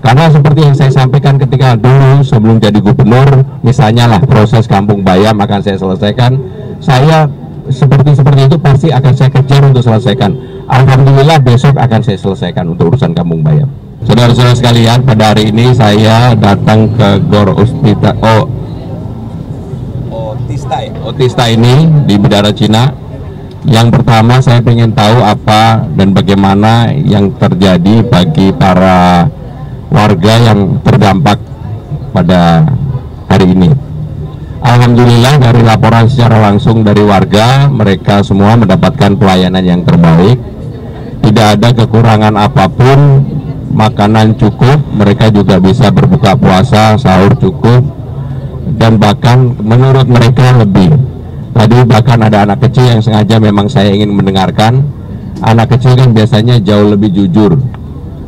Karena seperti yang saya sampaikan ketika dulu sebelum jadi gubernur, misalnya lah proses Kampung Bayam akan saya selesaikan, saya seperti itu pasti akan saya kejar untuk selesaikan. Alhamdulillah besok akan saya selesaikan untuk urusan Kampung Bayam. Saudara-saudara sekalian, pada hari ini saya datang ke Gor Otista ini di Bidara Cina. Yang pertama saya ingin tahu apa dan bagaimana yang terjadi bagi para warga yang terdampak pada hari ini. Alhamdulillah dari laporan secara langsung dari warga, mereka semua mendapatkan pelayanan yang terbaik. Tidak ada kekurangan apapun, makanan cukup, mereka juga bisa berbuka puasa, sahur cukup, dan bahkan menurut mereka lebih. Tadi bahkan ada anak kecil yang sengaja memang saya ingin mendengarkan. Anak kecil kan biasanya jauh lebih jujur.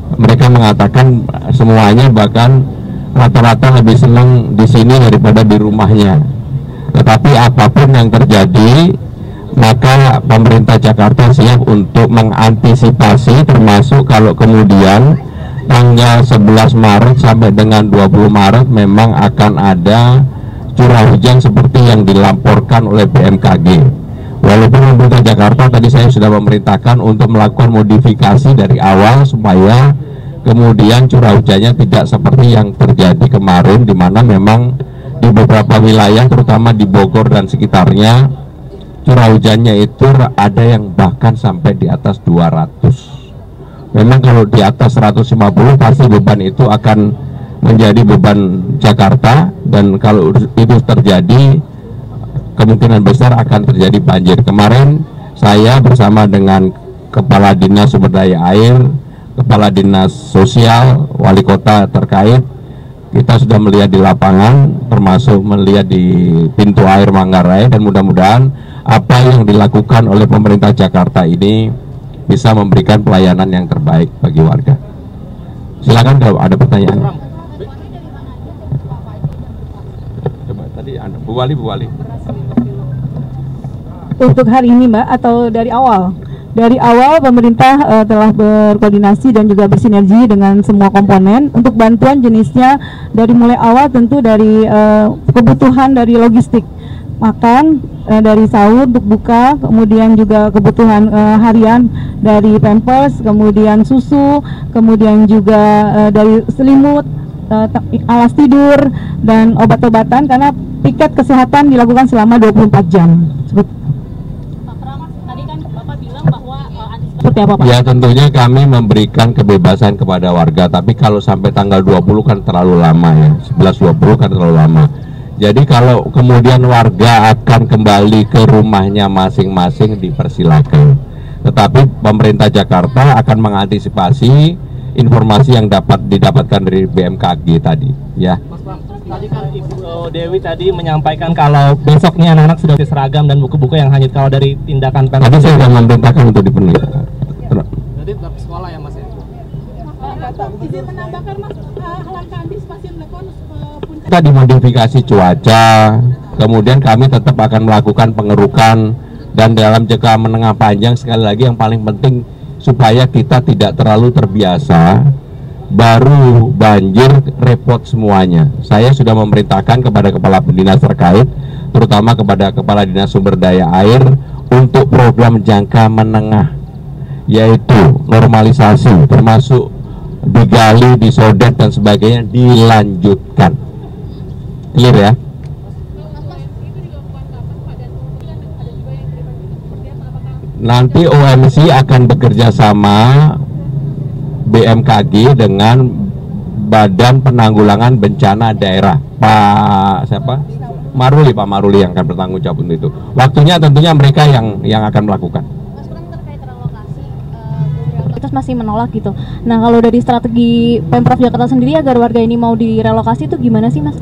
Mereka mengatakan semuanya bahkan rata-rata lebih senang di sini daripada di rumahnya. Tetapi apapun yang terjadi, maka pemerintah Jakarta siap untuk mengantisipasi, termasuk kalau kemudian tanggal 11 Maret sampai dengan 20 Maret memang akan ada curah hujan seperti yang dilaporkan oleh BMKG. Walaupun pemerintah Jakarta tadi saya sudah memerintahkan untuk melakukan modifikasi dari awal supaya kemudian curah hujannya tidak seperti yang terjadi kemarin, di mana memang di beberapa wilayah terutama di Bogor dan sekitarnya curah hujannya itu ada yang bahkan sampai di atas 200. Memang kalau di atas 150 pasti beban itu akan menjadi beban Jakarta, dan kalau itu terjadi kemungkinan besar akan terjadi banjir. Kemarin saya bersama dengan Kepala Dinas Sumber Daya Air, Kepala Dinas Sosial, Wali Kota terkait, kita sudah melihat di lapangan, termasuk melihat di pintu air Manggarai, dan mudah-mudahan apa yang dilakukan oleh pemerintah Jakarta ini bisa memberikan pelayanan yang terbaik bagi warga. Silakan kalau ada pertanyaan. Coba tadi Bu Wali. Untuk hari ini Mbak, atau dari awal? Dari awal pemerintah telah berkoordinasi dan juga bersinergi dengan semua komponen untuk bantuan jenisnya. Dari mulai awal tentu dari kebutuhan dari logistik, makan, dari sahur untuk buka, kemudian juga kebutuhan harian dari pampers, kemudian susu, kemudian juga dari selimut, alas tidur, dan obat-obatan, karena piket kesehatan dilakukan selama 24 jam. Seperti apa, Pak? Ya, tentunya kami memberikan kebebasan kepada warga, tapi kalau sampai tanggal 20 kan terlalu lama ya, 11-20 kan terlalu lama. Jadi kalau kemudian warga akan kembali ke rumahnya masing-masing dipersilakan. Tetapi pemerintah Jakarta akan mengantisipasi informasi yang dapat didapatkan dari BMKG tadi, ya. Mas Pram, tadi kan Ibu Dewi tadi menyampaikan kalau besoknya anak-anak sudah seragam dan buku-buku yang hanyut kalau dari tindakan Tadi saya sudah memerintahkan untuk dipenuhi. Jadi tetap sekolah ya Mas ya? Izin menambahkan Mas, langkah antisipasi yang dilakukan kita dimodifikasi cuaca, kemudian kami tetap akan melakukan pengerukan, dan dalam jangka menengah panjang sekali lagi yang paling penting supaya kita tidak terlalu terbiasa, baru banjir repot semuanya. Saya sudah memerintahkan kepada kepala dinas terkait, terutama kepada Kepala Dinas Sumber Daya Air, untuk program jangka menengah, yaitu normalisasi, termasuk digali, disodet dan sebagainya, dilanjutkan. Clear ya? Nanti OMC akan bekerja sama BMKG dengan Badan Penanggulangan Bencana Daerah, Pak Maruli yang akan bertanggung jawab untuk itu. Waktunya tentunya mereka yang akan melakukan. Mas Pram, terkait relokasi, kita masih menolak gitu. Nah, kalau dari strategi Pemprov Jakarta sendiri agar warga ini mau direlokasi itu gimana sih, Mas?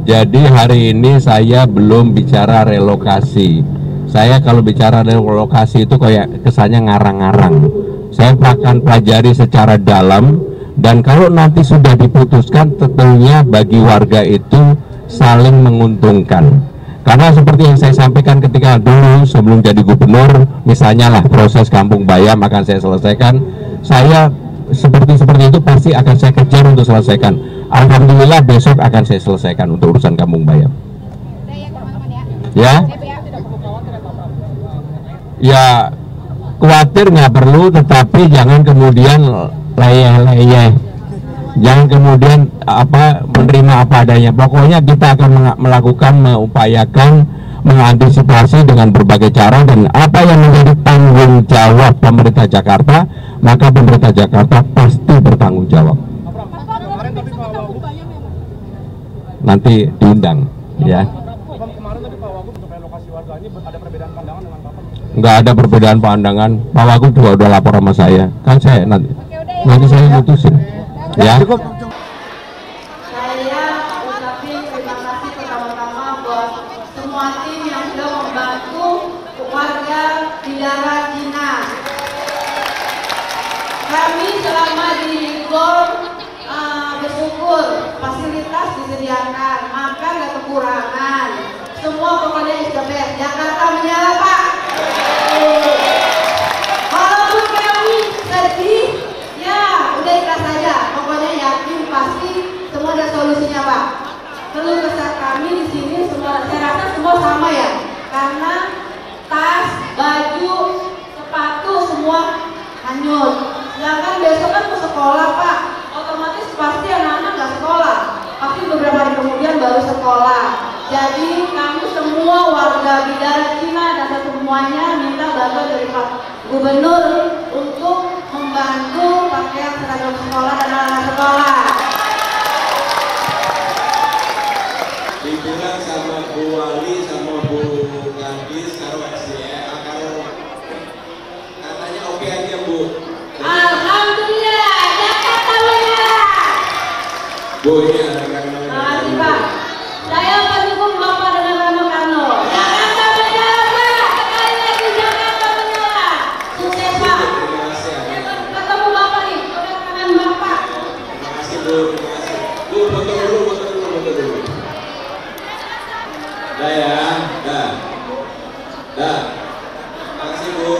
Jadi hari ini saya belum bicara relokasi. Saya kalau bicara relokasi itu kayak kesannya ngarang-ngarang. Saya akan pelajari secara dalam, dan kalau nanti sudah diputuskan tentunya bagi warga itu saling menguntungkan. Karena seperti yang saya sampaikan ketika dulu sebelum jadi gubernur, misalnya lah proses Kampung Bayam akan saya selesaikan. Saya seperti itu pasti akan saya kejar untuk selesaikan. Alhamdulillah besok akan saya selesaikan untuk urusan Kampung Bayam. Ya, ya khawatir nggak perlu, tetapi jangan kemudian leyeh-leyeh, jangan kemudian menerima apa adanya. Pokoknya kita akan melakukan, mengupayakan, mengantisipasi dengan berbagai cara, dan apa yang menjadi tanggung jawab pemerintah Jakarta, maka pemerintah Jakarta pasti bertanggung jawab. Nanti diundang, ya. Nggak ada perbedaan pandangan. Pak Wagub juga udah lapor sama saya. Kan saya nanti saya mutusin. Ya. Saya ucapin terima kasih pertama-tama buat semua tim yang sudah membantu warga Bidara Cina. Kami selama di GOR bersyukur fasilitas disediakan, makan gak kekurangan. Semua pokoknya is the best. Jakarta menyala, Pak. Walaupun kami sedih, ya udah ikhlas saja. Pokoknya yakin pasti semua ada solusinya, Pak. Keluh kesah kami di sini semua, saya rasa semua sama ya. Karena tas, baju, sepatu semua hanyut. Sedangkan besok kan ke sekolah, Pak. Otomatis pasti anak-anak nggak sekolah. Pasti beberapa hari kemudian baru sekolah. Jadi kami semua warga Bidara Cina dan semuanya minta bantuan dari Pak Gubernur untuk membantu pakaian seragam sekolah dan anak-anak sekolah. Dibilang sama Bu Wali sama Bu Gadis karo katanya oke aja, Bu. Alhamdulillah, Jakarta menyala. Bu, ini ada Kang Makasih, Pak. Saya pendukung Bapak dengan Rano Karno. Jakarta menyala, Pak. Sekali lagi Jakarta menyala. Sukses, Pak. Terima kasih. Ketemu Bapak nih, pegang tangan Bapak. Terima kasih, Bu. Terima kasih. Bu, foto dulu. Dah ya, dah. Terima kasih, Bu.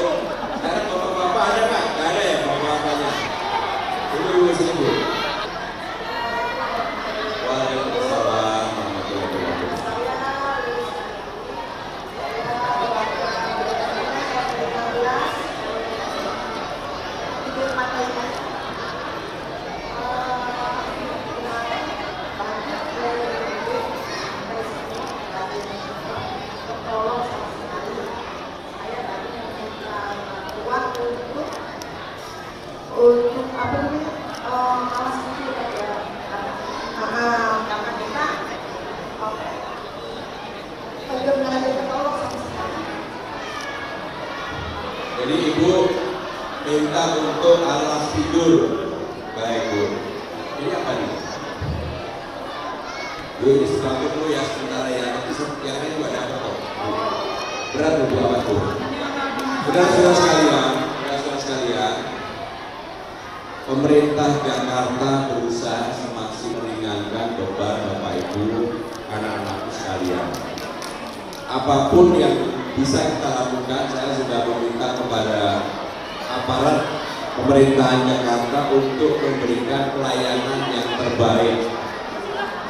Sekarang bapak-bapak ada, Pak? Nggak ada ya bapak-bapaknya? Ibu sini, Bu. Waalaikumsalam warahmatullahi wabarakatuh. Untuk apa namanya alas kaki ya karena kita belum ada ketolong sama sekali. Jadi Ibu minta untuk alas tidur. Baik, Bu. Ini apa nih? Bu, ini sesuatu dulu ya sementara ya. Nanti yang lain juga dapat kok. Berat Bu, apa Bu? Saudara-saudara sekalian, pemerintah Jakarta berusaha semaksimal meringankan beban Bapak Ibu, anak-anakku sekalian. Apapun yang bisa kita lakukan, saya sudah meminta kepada aparat pemerintahan Jakarta untuk memberikan pelayanan yang terbaik.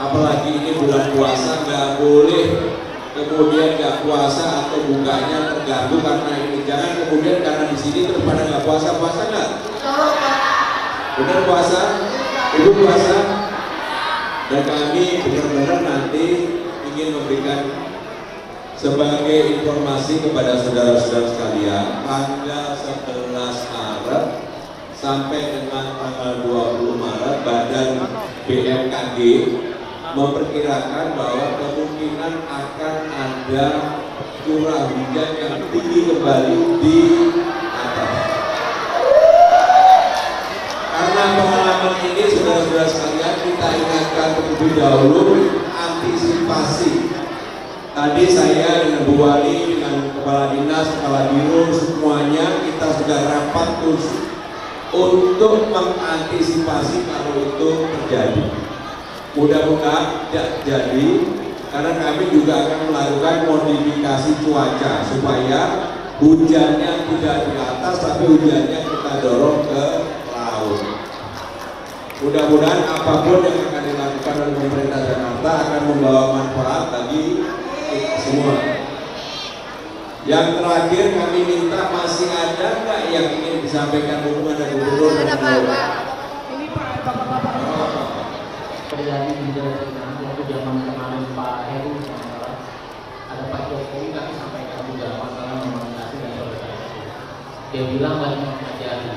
Apalagi ini bulan puasa, nggak boleh kemudian nggak puasa atau bukanya terganggu karena ini. Jangan kemudian karena di sini terus pada nggak puasa nggak? Benar puasa? Ibu puasa? Dan kami benar-benar nanti ingin memberikan sebagai informasi kepada saudara-saudara sekalian, tanggal 11 Maret sampai dengan tanggal 20 Maret Badan BMKG memperkirakan bahwa kemungkinan akan ada curah hujan yang tinggi kembali di atas. Karena pengalaman ini saudara-saudara sekalian, kita ingatkan terlebih dahulu antisipasi. Tadi saya dengan Bu Wali, dengan Kepala Dinas, Kepala Biro, semuanya kita sudah rapat khusus untuk mengantisipasi kalau itu terjadi. Mudah-mudahan tidak jadi, karena kami juga akan melakukan modifikasi cuaca supaya hujannya tidak di atas, tapi hujannya kita dorong ke laut. Mudah-mudahan apapun yang akan dilakukan oleh pemerintah Jakarta akan membawa manfaat bagi kita semua. Yang terakhir kami minta, masih ada nggak yang ingin disampaikan hubungan dengan gubernur dan Pak. Ini Pak, bapak-bapak. Terjadi di daerah waktu zaman kemarin Pak Heru, ada Pak Jokowi kami sampaikan juga masalah normalisasi dan sosialisasi. Dia bilang banyak yang terjadi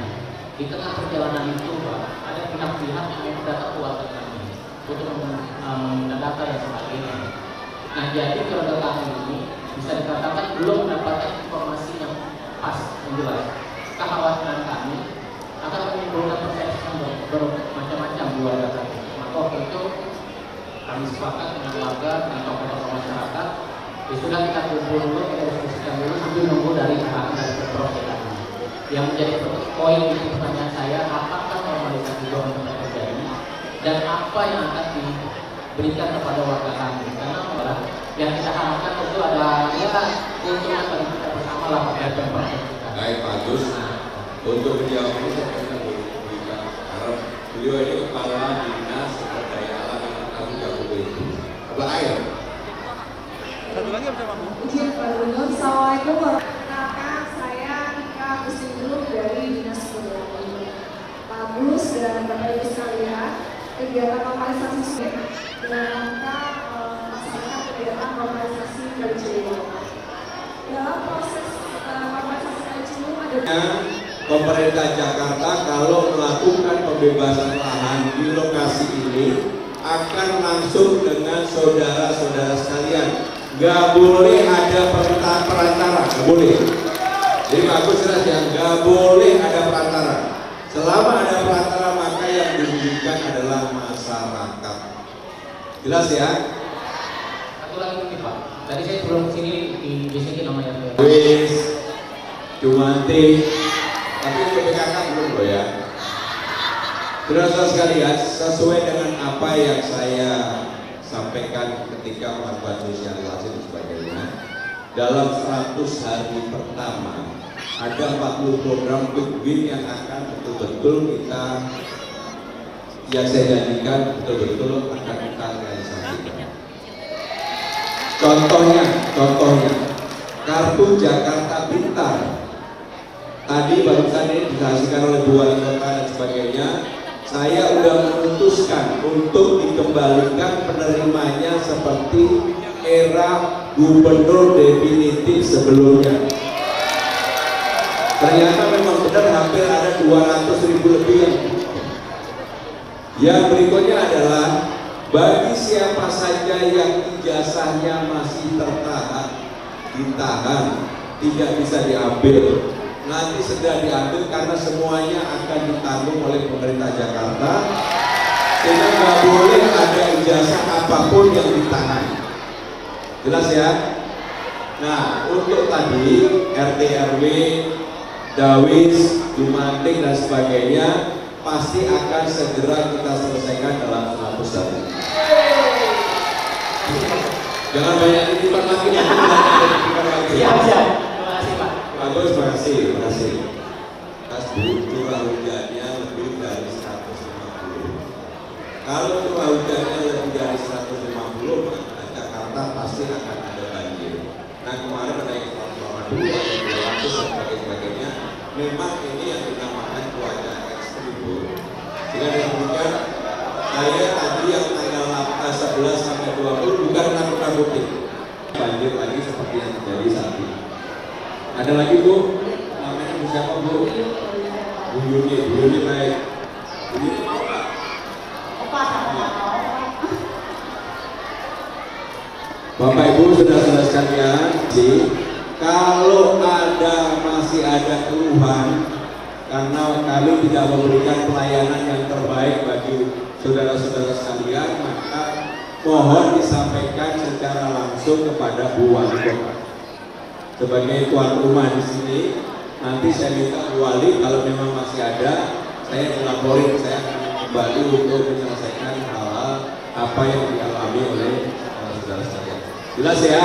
di tengah perjalanan itu, Pak, ada pihak-pihak yang minta data kami untuk meminta data dan sebagainya. Nah, jadi keluarga kami ini bisa dikatakan belum mendapatkan informasi yang pas, yang jelas. Kekhawatiran kami akan menimbulkan persepsi yang bermacam-macam di warga kami. Maka waktu itu kami sepakat dengan warga, dengan tokoh-tokoh masyarakat, ya sudah kita kumpul dulu, kita diskusikan dulu sambil nunggu dari arahan dari Pemprov DKI. Yang menjadi poin itu pertanyaan saya, apakah normalisasi benar terjadi dan apa yang akan diberikan kepada warga kami? Karena yang kita harapkan tentu ada keuntungan bagi kita bersama lah pada Pemprov. Baik, Pak Agus. Untuk menjawab ini saya akan berikan karena beliau ini kepala dinas sumber daya alam yang kami gabung itu. Apa air? Satu lagi apa Pak? Izin Pak Gubernur. Assalamualaikum warahmatullahi wabarakatuh. Saya Ika Agustin Group dari Dinas Sumber Daya Alam. Pak Agus dan Bapak Ibu sekalian, kegiatan normalisasi sungai dalam rangka melaksanakan kegiatan normalisasi Kali Ciliwung. Dalam proses normalisasi Kali Ciliwung ada pemerintah Jakarta kalau melakukan pembebasan lahan di lokasi ini akan langsung dengan saudara-saudara sekalian. Gak boleh ada perantara, gak boleh. Jadi bagus jelas ya, gak boleh ada perantara. Selama ada perantara maka yang dirugikan adalah masyarakat. Jelas ya? Satu lagi nih Pak, tadi saya sebelum kesini di sini namanya Wis, Jumanti, tapi PPKK belum loh ya. Saudara sekalian, sesuai dengan apa yang saya sampaikan ketika melakukan sosialisasi dan sebagainya, dalam 100 hari pertama ada 40 program quick win yang akan betul-betul kita, yang saya janjikan betul-betul akan kita realisasikan. Contohnya kartu Jakarta Pintar. Tadi barusan ini dihasilkan oleh Bu Wali Kota dan sebagainya. Saya sudah memutuskan untuk dikembalikan penerimanya seperti era gubernur definitif sebelumnya. Ternyata memang benar hampir ada 200.000 lebih yang berikutnya adalah bagi siapa saja yang ijazahnya masih ditahan, tidak bisa diambil, nanti segera diambil karena semuanya akan ditanggung oleh pemerintah Jakarta, sehingga nggak boleh ada ijazah apapun yang ditahan. Jelas ya? Nah, untuk tadi RT RW, Dawis, Jumantik dan sebagainya pasti akan segera kita selesaikan dalam 100 hari. Jangan banyak titipan lagi. Siap. Terima kasih Pak. Bagus, terima kasih. Curah hujannya lebih dari 150. Kalau curah hujannya lebih dari 150, maka Jakarta pasti akan ada banjir. Nah, kemarin ada yang 182, yang 200 dan sebagainya. Memang ini yang dinamakan cuaca ekstrim. Sehingga demikian, saya tadi yang tanggal 11 sampai 20 bukan nakut-nakutin banjir lagi seperti yang terjadi saat ini. Ada lagi Bu, namanya Bu siapa Bu? Bu Yuni baik. Bu Yuni mau nggak? Bapak Ibu saudara-saudara sekalian, kalau masih ada keluhan karena kami tidak memberikan pelayanan yang terbaik bagi saudara-saudara sekalian, maka mohon disampaikan secara langsung kepada Bu Wali Kota. Sebagai tuan rumah di sini, nanti saya minta Bu Wali kalau memang masih ada, saya melaporin, saya akan kembali untuk menyelesaikan hal-hal apa yang dialami oleh saudara sekalian. Jelas ya?